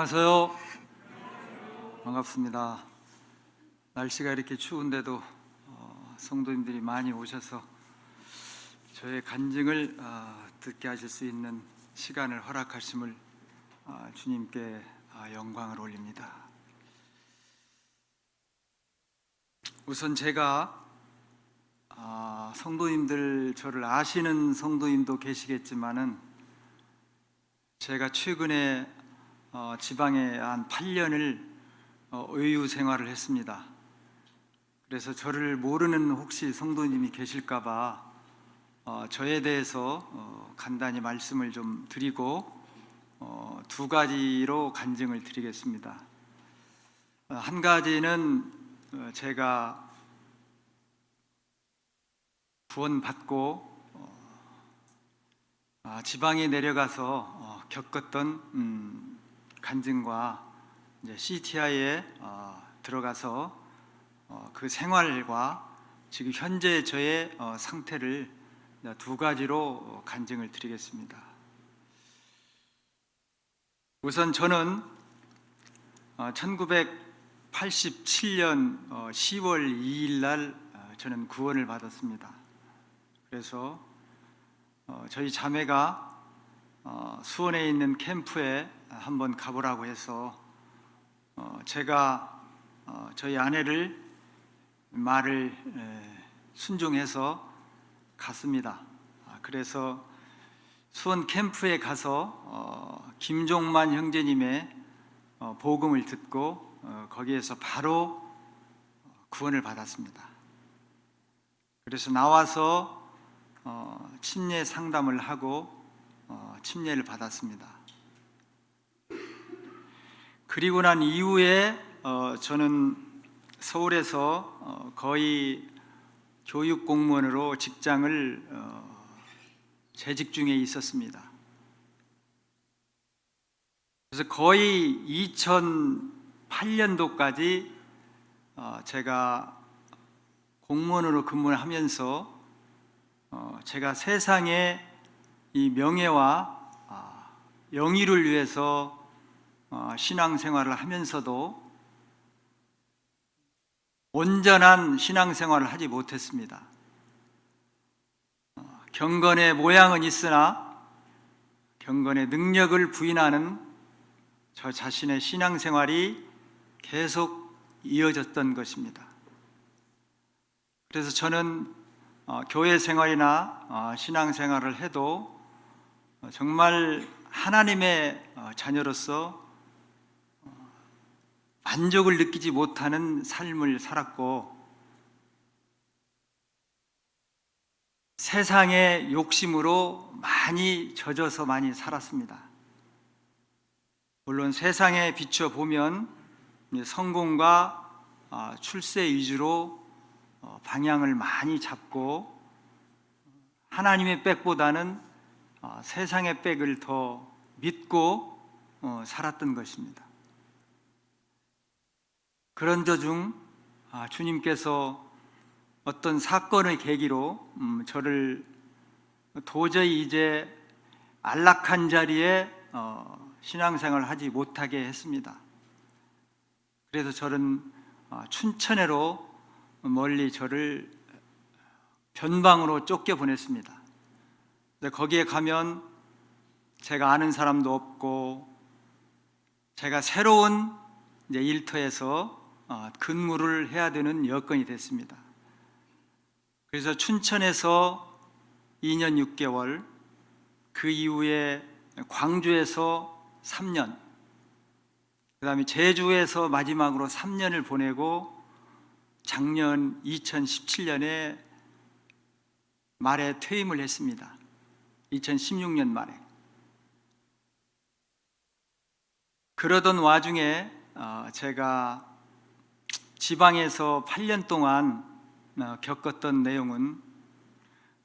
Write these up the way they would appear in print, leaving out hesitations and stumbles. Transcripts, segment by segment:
안녕하세요. 반갑습니다. 날씨가 이렇게 추운데도 성도님들이 많이 오셔서 저의 간증을 듣게 하실 수 있는 시간을 허락하심을 주님께 영광을 올립니다. 우선 제가 성도님들, 저를 아시는 성도님도 계시겠지만은 제가 최근에 지방에 한 8년을 의유 생활을 했습니다. 그래서 저를 모르는 혹시 성도님이 계실까봐 저에 대해서 간단히 말씀을 좀 드리고 두 가지로 간증을 드리겠습니다. 한 가지는 제가 구원받고 지방에 내려가서 겪었던 간증과 이제 CTI에 들어가서 그 생활과 지금 현재 저의 상태를 두 가지로 간증을 드리겠습니다. 우선 저는 1987년 10월 2일 날 저는 구원을 받았습니다. 그래서 저희 자매가 수원에 있는 캠프에 한번 가보라고 해서 제가 저희 아내를 말을 순종해서 갔습니다. 그래서 수원 캠프에 가서 김종만 형제님의 복음을 듣고 거기에서 바로 구원을 받았습니다. 그래서 나와서 침례 상담을 하고 침례를 받았습니다. 그리고 난 이후에 저는 서울에서 거의 교육 공무원으로 직장을 재직 중에 있었습니다. 그래서 거의 2008년도까지 제가 공무원으로 근무를 하면서 제가 세상의 이 명예와 영의를 위해서 신앙생활을 하면서도 온전한 신앙생활을 하지 못했습니다. 경건의 모양은 있으나 경건의 능력을 부인하는 저 자신의 신앙생활이 계속 이어졌던 것입니다. 그래서 저는 교회 생활이나 신앙생활을 해도 정말 하나님의 자녀로서 만족을 느끼지 못하는 삶을 살았고 세상의 욕심으로 많이 젖어서 많이 살았습니다. 물론 세상에 비춰보면 성공과 출세 위주로 방향을 많이 잡고 하나님의 백보다는 세상의 백을 더 믿고 살았던 것입니다. 그런 도중 주님께서 어떤 사건의 계기로 저를 도저히 이제 안락한 자리에 신앙생활을 하지 못하게 했습니다. 그래서 저는 춘천으로 멀리 저를 변방으로 쫓겨보냈습니다. 거기에 가면 제가 아는 사람도 없고 제가 새로운 이제 일터에서 근무를 해야 되는 여건이 됐습니다. 그래서 춘천에서 2년 6개월, 그 이후에 광주에서 3년, 그 다음에 제주에서 마지막으로 3년을 보내고 작년 2017년에 말에 퇴임을 했습니다. 2016년 말에. 그러던 와중에 제가 지방에서 8년 동안 겪었던 내용은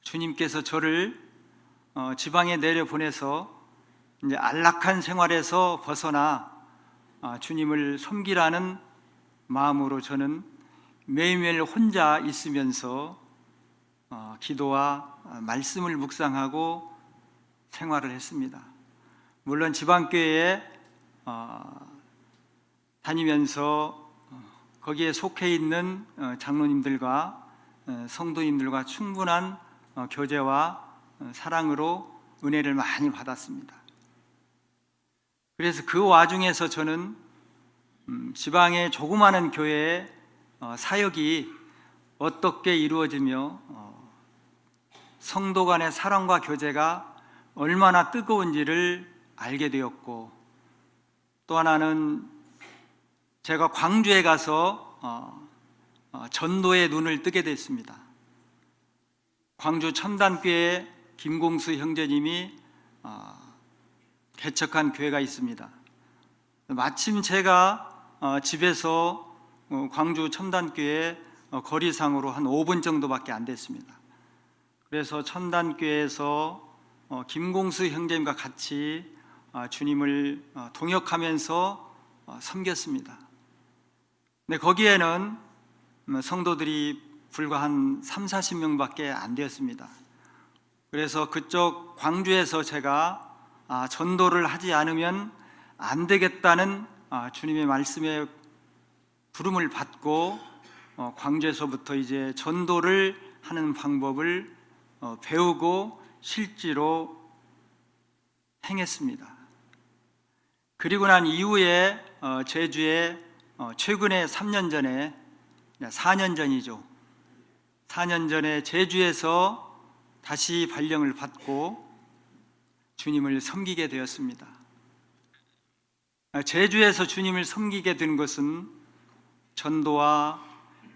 주님께서 저를 지방에 내려보내서 이제 안락한 생활에서 벗어나 주님을 섬기라는 마음으로 저는 매일매일 혼자 있으면서 기도와 말씀을 묵상하고 생활을 했습니다. 물론 지방교회에 다니면서 거기에 속해 있는 장로님들과 성도님들과 충분한 교제와 사랑으로 은혜를 많이 받았습니다. 그래서 그 와중에서 저는 지방의 조그마한 교회의 사역이 어떻게 이루어지며 성도 간의 사랑과 교제가 얼마나 뜨거운지를 알게 되었고, 또 하나는 제가 광주에 가서 전도의 눈을 뜨게 됐습니다. 광주 첨단교회 김공수 형제님이 개척한 교회가 있습니다. 마침 제가 집에서 광주 첨단교회 거리상으로 한 5분 정도밖에 안 됐습니다. 그래서 첨단교회에서 김공수 형제님과 같이 주님을 동역하면서 섬겼습니다. 근데 거기에는 성도들이 불과 한 30-40명밖에 안 되었습니다. 그래서 그쪽 광주에서 제가 전도를 하지 않으면 안 되겠다는 주님의 말씀에 부름을 받고 광주에서부터 이제 전도를 하는 방법을 배우고 실제로 행했습니다. 그리고 난 이후에 제주에 최근에 4년 전에 제주에서 다시 발령을 받고 주님을 섬기게 되었습니다. 제주에서 주님을 섬기게 된 것은 전도와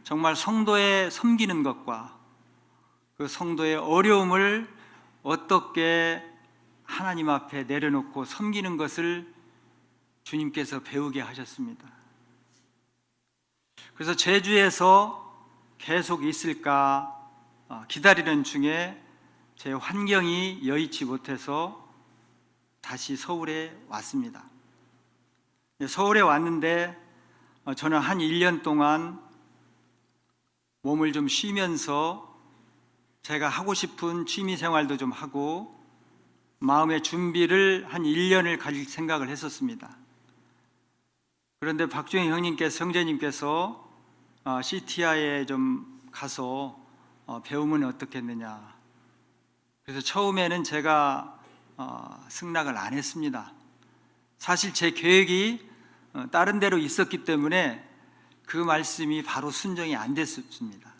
정말 성도의 섬기는 것과 그 성도의 어려움을 어떻게 하나님 앞에 내려놓고 섬기는 것을 주님께서 배우게 하셨습니다. 그래서 제주에서 계속 있을까 기다리는 중에 제 환경이 여의치 못해서 다시 서울에 왔습니다. 서울에 왔는데 저는 한 1년 동안 몸을 좀 쉬면서 제가 하고 싶은 취미 생활도 좀 하고 마음의 준비를 한 1년을 가질 생각을 했었습니다. 그런데 박주영 형제님께서 CTI에 좀 가서 배우면 어떻겠느냐. 그래서 처음에는 제가 승낙을 안 했습니다. 사실 제 계획이 다른 데로 있었기 때문에 그 말씀이 바로 순종이 안 됐습니다.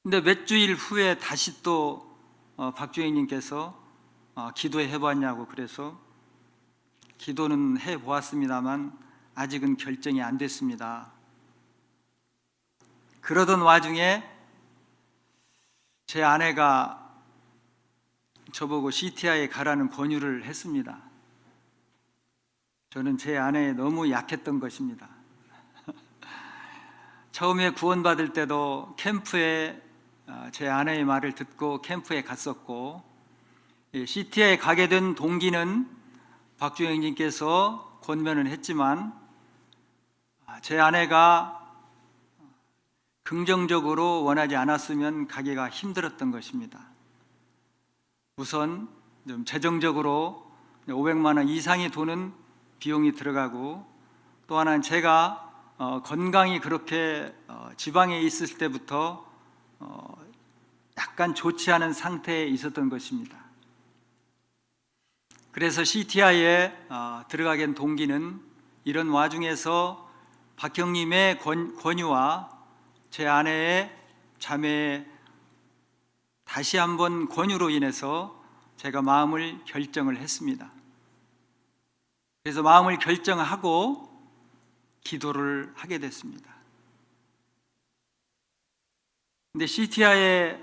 근데 몇 주일 후에 다시 또 박주영님께서 기도해 봤냐고 그래서 기도는 해 보았습니다만 아직은 결정이 안 됐습니다. 그러던 와중에 제 아내가 저보고 CTI에 가라는 권유를 했습니다. 저는 제 아내에 너무 약했던 것입니다. 처음에 구원받을 때도 캠프에 제 아내의 말을 듣고 캠프에 갔었고, CTI에 가게 된 동기는 박주영님께서 권면을 했지만 제 아내가 긍정적으로 원하지 않았으면 가기가 힘들었던 것입니다. 우선 좀 재정적으로 500만 원 이상이 도는 비용이 들어가고, 또 하나는 제가 건강이 그렇게 지방에 있을 때부터 약간 좋지 않은 상태에 있었던 것입니다. 그래서 CTI에 들어가게 된 동기는 이런 와중에서 박형님의 권유와 제 아내의 자매의 다시 한번 권유로 인해서 제가 마음을 결정을 했습니다. 그래서 마음을 결정하고 기도를 하게 됐습니다. 근데 CTI에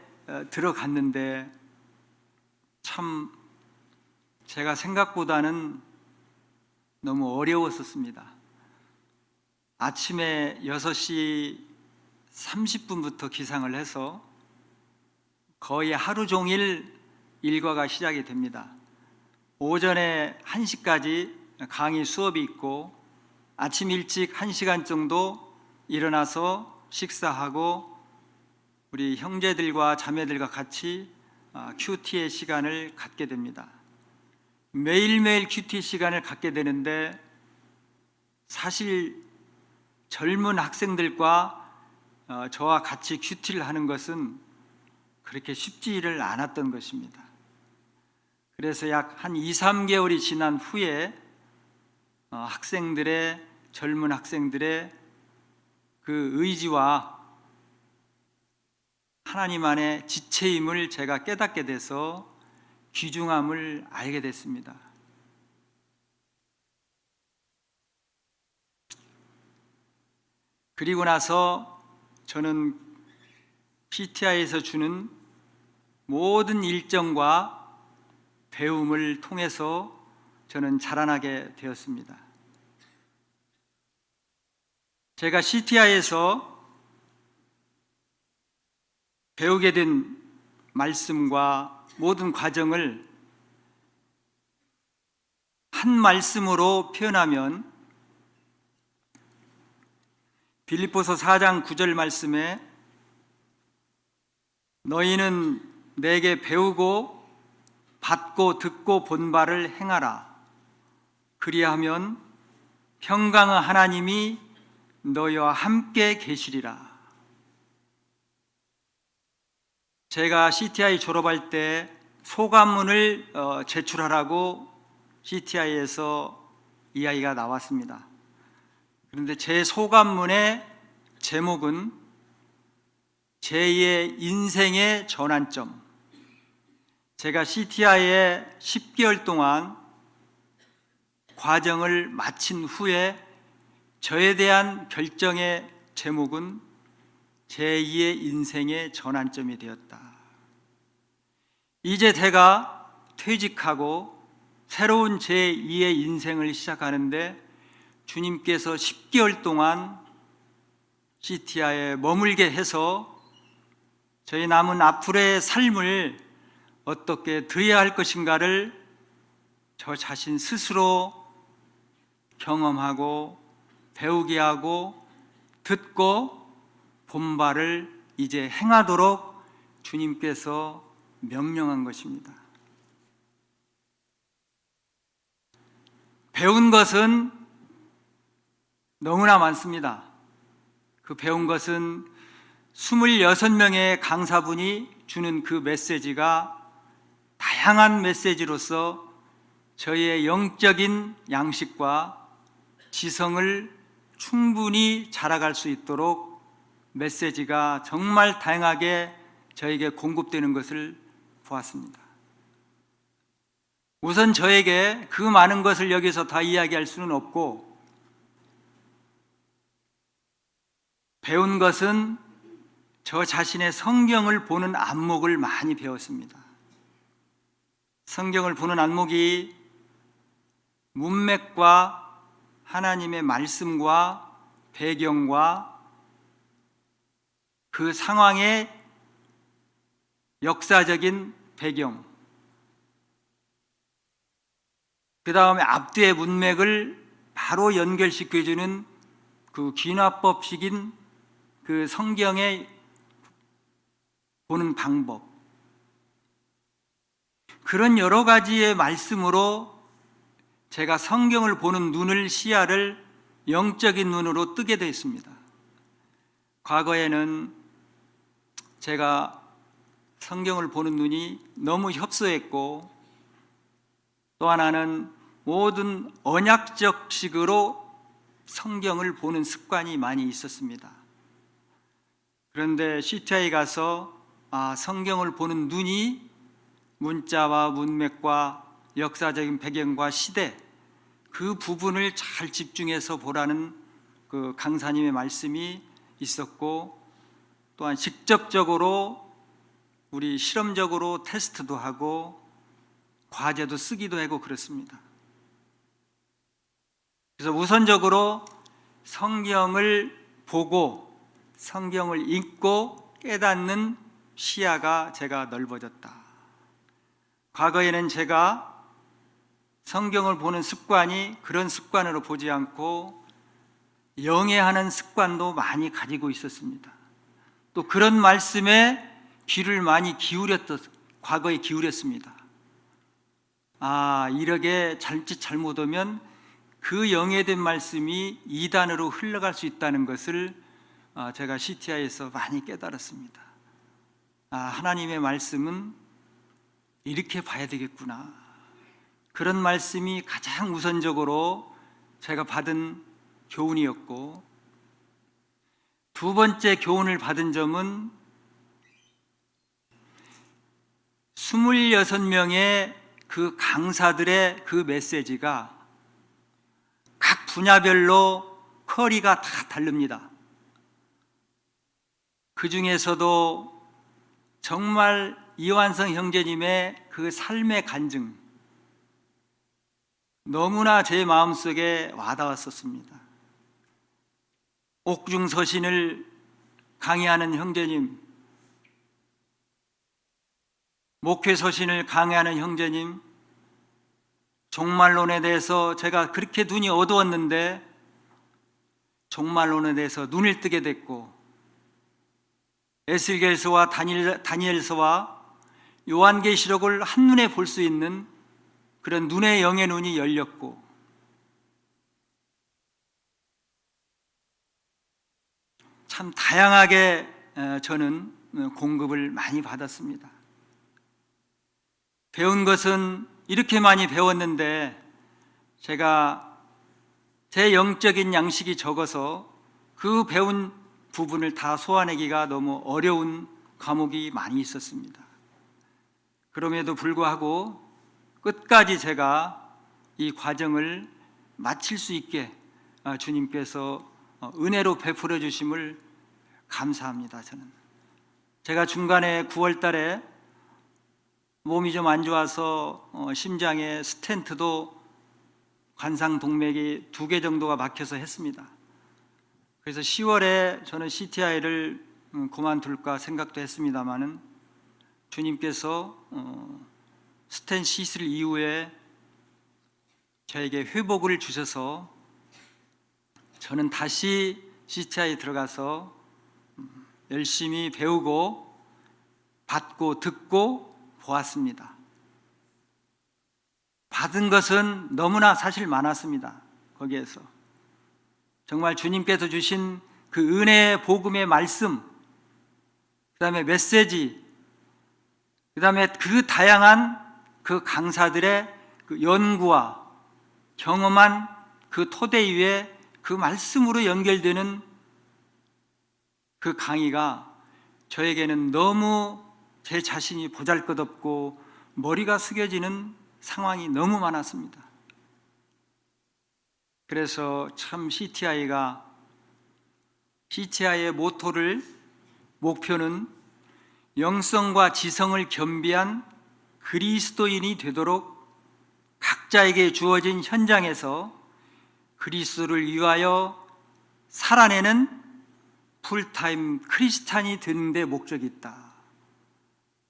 들어갔는데 참 제가 생각보다는 너무 어려웠었습니다. 아침에 6시 30분부터 기상을 해서 거의 하루 종일 일과가 시작이 됩니다. 오전에 1시까지 강의 수업이 있고, 아침 일찍 1시간 정도 일어나서 식사하고 우리 형제들과 자매들과 같이 큐티의 시간을 갖게 됩니다. 매일매일 큐티 시간을 갖게 되는데 사실 젊은 학생들과 저와 같이 큐티를 하는 것은 그렇게 쉽지를 않았던 것입니다. 그래서 약 한 2, 3개월이 지난 후에 젊은 학생들의 그 의지와 하나님 안의 지체임을 제가 깨닫게 돼서 귀중함을 알게 됐습니다. 그리고 나서 저는 PTI에서 주는 모든 일정과 배움을 통해서 저는 자라나게 되었습니다. 제가 CTI에서 배우게 된 말씀과 모든 과정을 한 말씀으로 표현하면 빌립보서 4장 9절 말씀에 너희는 내게 배우고 받고 듣고 본 바를 행하라. 그리하면 평강의 하나님이 너희와 함께 계시리라. 제가 CTI 졸업할 때 소감문을 제출하라고 CTI에서 이야기가 나왔습니다. 그런데 제 소감문의 제목은 제2의 인생의 전환점. 제가 CTI에 10개월 동안 과정을 마친 후에 저에 대한 결정의 제목은 제2의 인생의 전환점이 되었다. 이제 제가 퇴직하고 새로운 제2의 인생을 시작하는데 주님께서 10개월 동안 CTI에 머물게 해서 저희 남은 앞으로의 삶을 어떻게 드려야 할 것인가를 저 자신 스스로 경험하고 배우게 하고 듣고 본 바를 이제 행하도록 주님께서 명령한 것입니다. 배운 것은 너무나 많습니다. 그 배운 것은 26명의 강사분이 주는 그 메시지가 다양한 메시지로서 저희의 영적인 양식과 지성을 충분히 자라갈 수 있도록 메시지가 정말 다양하게 저에게 공급되는 것을 보았습니다. 우선 저에게 그 많은 것을 여기서 다 이야기할 수는 없고, 배운 것은 저 자신의 성경을 보는 안목을 많이 배웠습니다. 성경을 보는 안목이 문맥과 하나님의 말씀과 배경과 그 상황의 역사적인 배경, 그 다음에 앞뒤의 문맥을 바로 연결시켜주는 그 귀납법식인 그 성경의 보는 방법, 그런 여러 가지의 말씀으로 제가 성경을 보는 눈을, 시야를 영적인 눈으로 뜨게 되었습니다. 과거에는 제가 성경을 보는 눈이 너무 협소했고, 또 하나는 모든 언약적 식으로 성경을 보는 습관이 많이 있었습니다. 그런데 CTI 가서 성경을 보는 눈이 문자와 문맥과 역사적인 배경과 시대, 그 부분을 잘 집중해서 보라는 그 강사님의 말씀이 있었고, 또한 직접적으로 우리 실험적으로 테스트도 하고 과제도 쓰기도 하고 그렇습니다. 그래서 우선적으로 성경을 보고 성경을 읽고 깨닫는 시야가 제가 넓어졌다. 과거에는 제가 성경을 보는 습관이 그런 습관으로 보지 않고 영해하는 습관도 많이 가지고 있었습니다. 또 그런 말씀에 귀를 많이 과거에 기울였습니다. 이렇게 잘못 오면 그 영예된 말씀이 이단으로 흘러갈 수 있다는 것을 제가 CTI에서 많이 깨달았습니다. 하나님의 말씀은 이렇게 봐야 되겠구나. 그런 말씀이 가장 우선적으로 제가 받은 교훈이었고, 두 번째 교훈을 받은 점은 26명의 그 강사들의 그 메시지가 각 분야별로 퀄리가 다 다릅니다. 그 중에서도 정말 이완성 형제님의 그 삶의 간증, 너무나 제 마음속에 와닿았었습니다. 옥중서신을 강의하는 형제님, 목회서신을 강의하는 형제님, 종말론에 대해서 제가 그렇게 눈이 어두웠는데 종말론에 대해서 눈을 뜨게 됐고, 에스겔서와 다니엘서와 요한계시록을 한눈에 볼 수 있는 그런 눈의 영의 눈이 열렸고, 참 다양하게 저는 공급을 많이 받았습니다. 배운 것은 이렇게 많이 배웠는데 제가 제 영적인 양식이 적어서 그 배운 부분을 다 소화내기가 너무 어려운 과목이 많이 있었습니다. 그럼에도 불구하고 끝까지 제가 이 과정을 마칠 수 있게 주님께서 은혜로 베풀어 주심을 감사합니다. 제가 중간에 9월 달에 몸이 좀 안 좋아서 심장에 스텐트도 관상동맥이 2개 정도가 막혀서 했습니다. 그래서 10월에 저는 CTI를 그만둘까 생각도 했습니다마는 주님께서 스텐 시술 이후에 저에게 회복을 주셔서 저는 다시 CTI에 들어가서 열심히 배우고 받고 듣고 보았습니다. 받은 것은 너무나 사실 많았습니다. 거기에서 정말 주님께서 주신 그 은혜의 복음의 말씀, 그 다음에 메시지, 그 다음에 그 다양한 그 강사들의 그 연구와 경험한 그 토대 위에 그 말씀으로 연결되는 그 강의가 저에게는 너무 제 자신이 보잘것없고 머리가 숙여지는 상황이 너무 많았습니다. 그래서 참 CTI의 목표는 영성과 지성을 겸비한 그리스도인이 되도록 각자에게 주어진 현장에서 그리스도를 위하여 살아내는 풀타임 크리스찬이 되는 데 목적이 있다.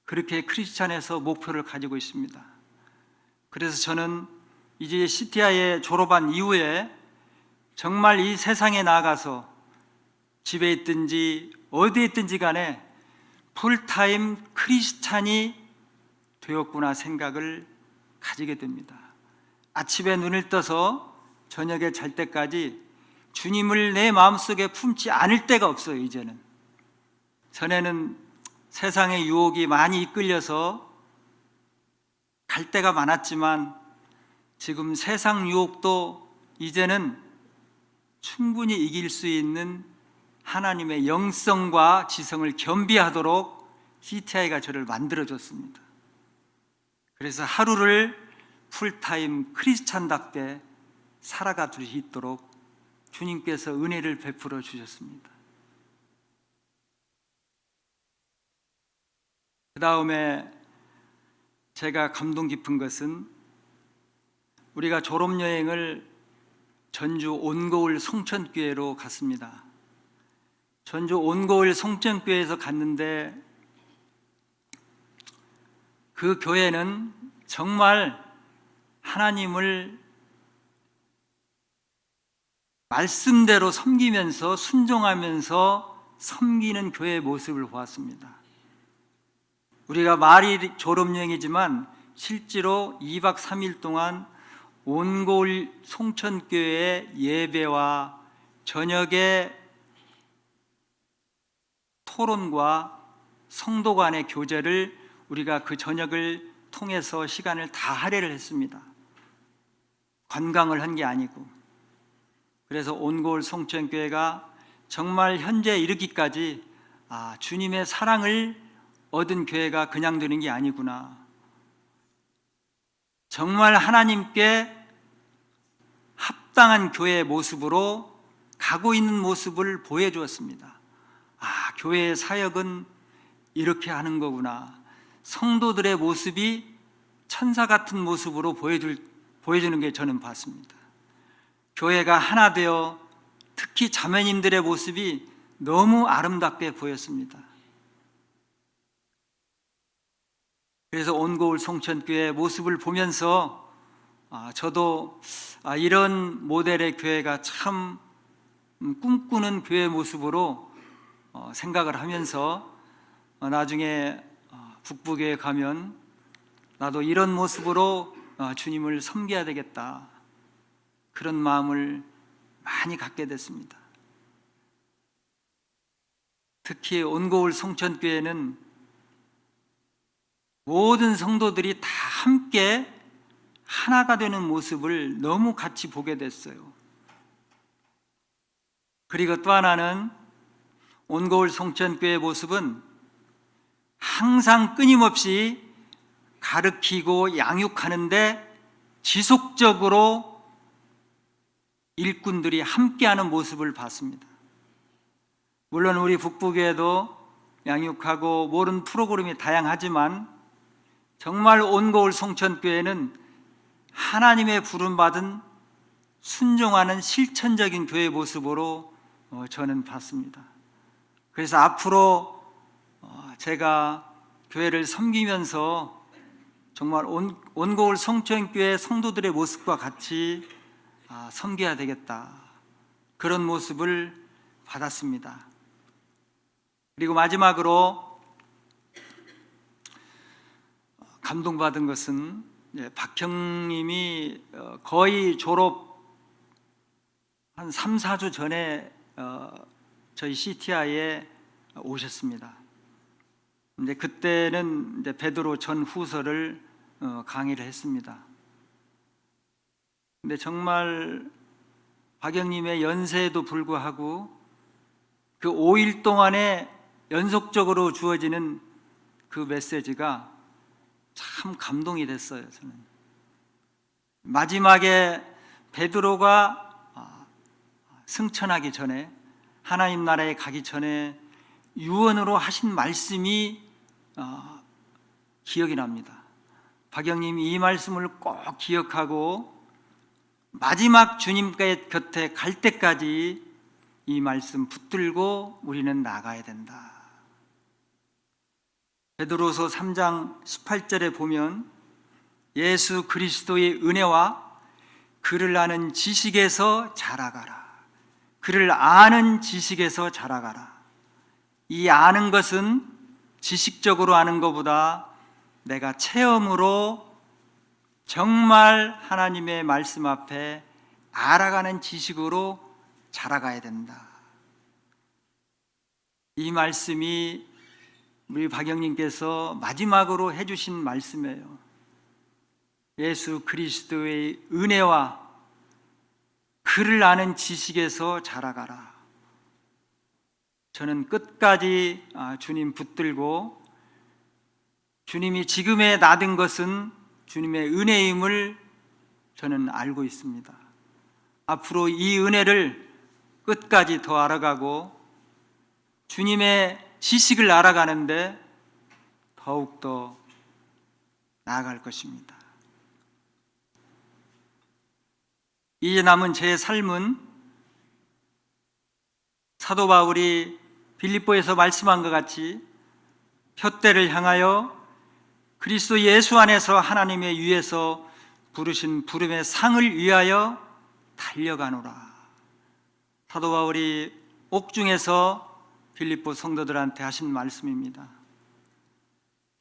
그렇게 크리스찬에서 목표를 가지고 있습니다. 그래서 저는 이제 CTI에 졸업한 이후에 정말 이 세상에 나가서 집에 있든지 어디에 있든지 간에 풀타임 크리스찬이 되었구나 생각을 가지게 됩니다. 아침에 눈을 떠서 저녁에 잘 때까지 주님을 내 마음속에 품지 않을 때가 없어요. 이제는 전에는 세상의 유혹이 많이 이끌려서 갈 때가 많았지만 지금 세상 유혹도 이제는 충분히 이길 수 있는 하나님의 영성과 지성을 겸비하도록 CTI가 저를 만들어줬습니다. 그래서 하루를 풀타임 크리스찬답게 살아갈 수 있도록 주님께서 은혜를 베풀어 주셨습니다. 그 다음에 제가 감동 깊은 것은 우리가 졸업여행을 전주 온거울 송천교회로 갔습니다. 전주 온거울 송천교회에서 갔는데 그 교회는 정말 하나님을 말씀대로 섬기면서 순종하면서 섬기는 교회의 모습을 보았습니다. 우리가 말이 졸업여행이지만 실제로 2박 3일 동안 온고울 송천교회의 예배와 저녁의 토론과 성도 간의 교제를 우리가 그 저녁을 통해서 시간을 다 할애를 했습니다. 관광을 한 게 아니고. 그래서 온고울 송천교회가 정말 현재 이르기까지 주님의 사랑을 얻은 교회가 그냥 되는 게 아니구나, 정말 하나님께 합당한 교회의 모습으로 가고 있는 모습을 보여주었습니다. 교회의 사역은 이렇게 하는 거구나, 성도들의 모습이 천사 같은 모습으로 보여주는 게 저는 봤습니다. 교회가 하나 되어 특히 자매님들의 모습이 너무 아름답게 보였습니다. 그래서 온고울 송천교회의 모습을 보면서 저도 이런 모델의 교회가 참 꿈꾸는 교회 모습으로 생각을 하면서 나중에 북부교회 가면 나도 이런 모습으로 주님을 섬겨야 되겠다, 그런 마음을 많이 갖게 됐습니다. 특히 온고울 송천교회는 모든 성도들이 다 함께 하나가 되는 모습을 너무 같이 보게 됐어요. 그리고 또 하나는 온고울 송천교회의 모습은 항상 끊임없이 가르치고 양육하는데 지속적으로 일꾼들이 함께하는 모습을 봤습니다. 물론 우리 북부교회도 양육하고 모든 프로그램이 다양하지만 정말 온고울 송천교회는 하나님의 부름받은 순종하는 실천적인 교회 모습으로 저는 봤습니다. 그래서 앞으로 제가 교회를 섬기면서 정말 온고울 송천교회 성도들의 모습과 같이 섬겨야 되겠다, 그런 모습을 받았습니다. 그리고 마지막으로 감동받은 것은 박형님이 거의 졸업 한 3, 4주 전에 저희 CTI에 오셨습니다. 이제 그때는 이제 베드로 전 후서를 강의를 했습니다. 근데 정말 박영님의 연세에도 불구하고 그 5일 동안에 연속적으로 주어지는 그 메시지가 참 감동이 됐어요. 저는 마지막에 베드로가 승천하기 전에, 하나님 나라에 가기 전에 유언으로 하신 말씀이 기억이 납니다. 박영님이 이 말씀을 꼭 기억하고 마지막 주님 곁에 갈 때까지 이 말씀 붙들고 우리는 나가야 된다. 베드로서 3장 18절에 보면 예수 그리스도의 은혜와 그를 아는 지식에서 자라가라. 그를 아는 지식에서 자라가라. 이 아는 것은 지식적으로 아는 것보다 내가 체험으로 정말 하나님의 말씀 앞에 알아가는 지식으로 자라가야 된다. 이 말씀이 우리 박영님께서 마지막으로 해주신 말씀이에요. 예수 그리스도의 은혜와 그를 아는 지식에서 자라가라. 저는 끝까지 주님 붙들고 주님이 지금에 나든 것은 주님의 은혜임을 저는 알고 있습니다. 앞으로 이 은혜를 끝까지 더 알아가고 주님의 지식을 알아가는데 더욱더 나아갈 것입니다. 이제 남은 제 삶은 사도 바울이 빌립보에서 말씀한 것 같이 표대를 향하여 그리스도 예수 안에서 하나님의 위에서 부르신 부름의 상을 위하여 달려가노라. 사도 바울이 옥중에서 빌립보 성도들한테 하신 말씀입니다.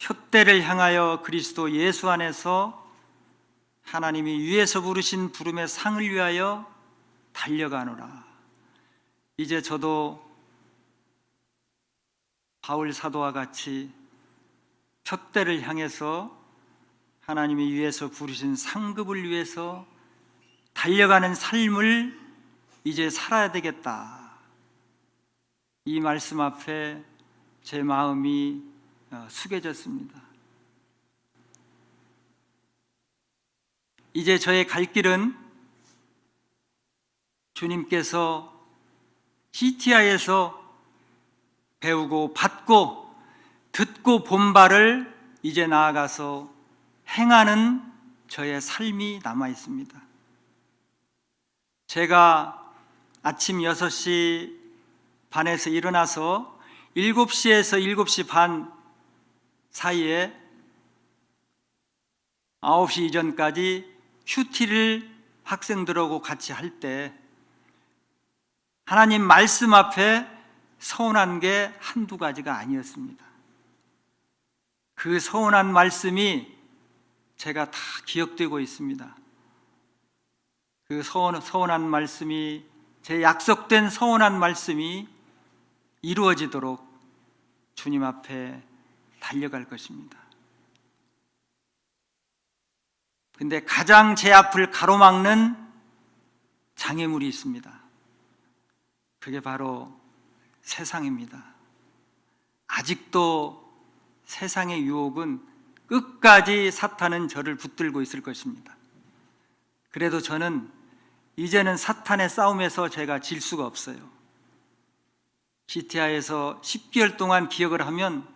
표대를 향하여 그리스도 예수 안에서 하나님이 위에서 부르신 부름의 상을 위하여 달려가노라. 이제 저도 바울 사도와 같이 푯대를 향해서 하나님이 위에서 부르신 상급을 위해서 달려가는 삶을 이제 살아야 되겠다. 이 말씀 앞에 제 마음이 숙여졌습니다. 이제 저의 갈 길은 주님께서 CTI에서 배우고 받고 듣고 본 바를 이제 나아가서 행하는 저의 삶이 남아 있습니다. 제가 아침 6시 반에서 일어나서 7시에서 7시 반 사이에 9시 이전까지 큐티를 학생들하고 같이 할 때 하나님 말씀 앞에 서운한 게 한두 가지가 아니었습니다. 그 서운한 말씀이 제가 다 기억되고 있습니다. 그 서운한 말씀이, 제 약속된 서운한 말씀이 이루어지도록 주님 앞에 달려갈 것입니다. 근데 가장 제 앞을 가로막는 장애물이 있습니다. 그게 바로 세상입니다. 아직도 세상의 유혹은 끝까지 사탄은 저를 붙들고 있을 것입니다. 그래도 저는 이제는 사탄의 싸움에서 제가 질 수가 없어요. CTI에서 10개월 동안 기억을 하면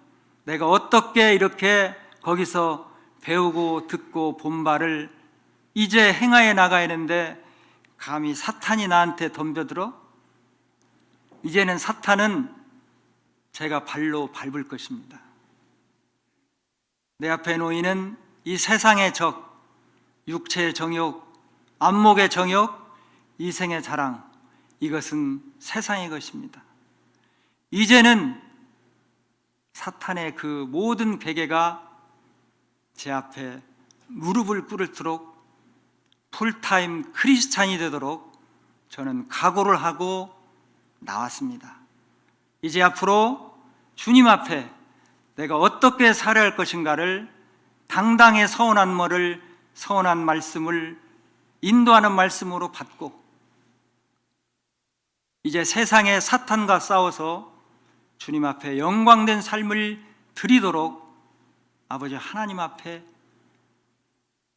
내가 어떻게 이렇게 거기서 배우고 듣고 본 바를 이제 행하여 나가야 하는데 감히 사탄이 나한테 덤벼들어? 이제는 사탄은 제가 발로 밟을 것입니다. 내 앞에 놓이는 이 세상의 적, 육체의 정욕, 안목의 정욕, 이생의 자랑, 이것은 세상의 것입니다. 이제는 사탄의 그 모든 괴계가 제 앞에 무릎을 꿇도록 풀타임 크리스찬이 되도록 저는 각오를 하고 나왔습니다. 이제 앞으로 주님 앞에 내가 어떻게 살아야 할 것인가를 당당히 서운한 말씀을 인도하는 말씀으로 받고 이제 세상의 사탄과 싸워서 주님 앞에 영광된 삶을 드리도록 아버지 하나님 앞에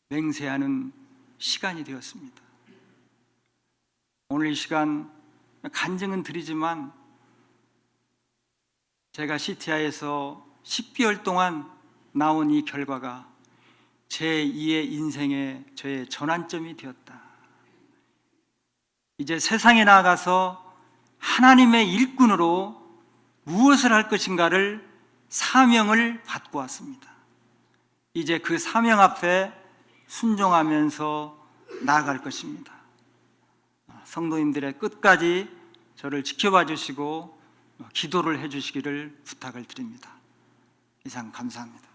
맹세하는 시간이 되었습니다. 오늘 이 시간 간증은 드리지만 제가 CTI에서 10개월 동안 나온 이 결과가 제2의 인생의 저의 전환점이 되었다. 이제 세상에 나가서 하나님의 일꾼으로 무엇을 할 것인가를 사명을 받고 왔습니다. 이제 그 사명 앞에 순종하면서 나아갈 것입니다. 성도님들의 끝까지 저를 지켜봐 주시고 기도를 해 주시기를 부탁을 드립니다. 이상 감사합니다.